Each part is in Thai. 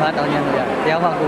พัดเอายังเลยเดี๋ยวฟังกู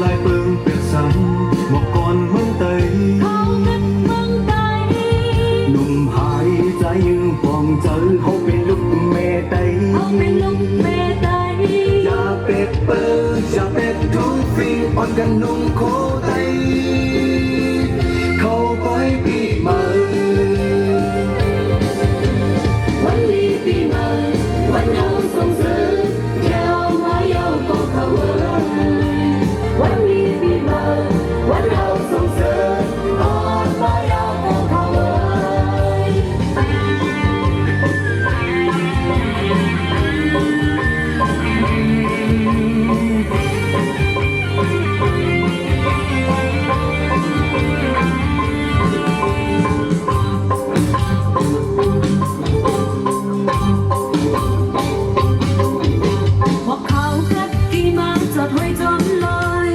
lại phương biệt sẵn một con mương tây nụm hai trái nhưng vòng chơi hô bên lúc mẹ tây ya pepper ya pep thu phim onกันนุ่มโคไตเขาปล่อยปีใหม่วันนี้ปีใหม่วันเฮาส่งเสริมแค่เอามาเยาก็เข้าเว้ยวันนี้ปีใหม่วันเฮาส่งเสริมออนมาเยาก็เข้าเว้ยพวกเขาคัดกี่มาจอดไว้จนลอย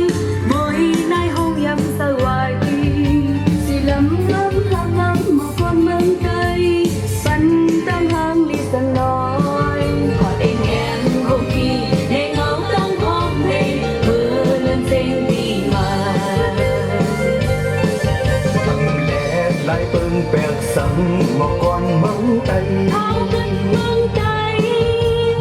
บ่อยในห้องยำสวายสิลำล้ำล้ำล้ำมาความเมืองไกลปันตามห้างลิสน้อยพอได้แงมคงกี่ในเงาต้องพบในเพื่อเลื่อนเส้นปีใหม่ thằng lẽ lại phương biệt sẵn một con mương tâyเอาเป็นเมืองไกล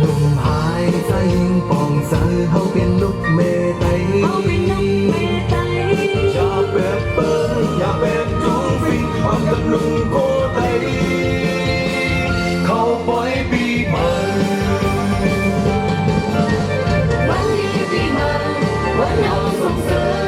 nụm hai trái nhưng vòng chơi hô bên lúc mẹ tây เอาเป็นนกเมไต ya pepper ya pep thu phim onกันนุ่มโคไตเขาปล่อยปีใหม่ วันนี้ปีใหม่วันเฮาส่งเสริม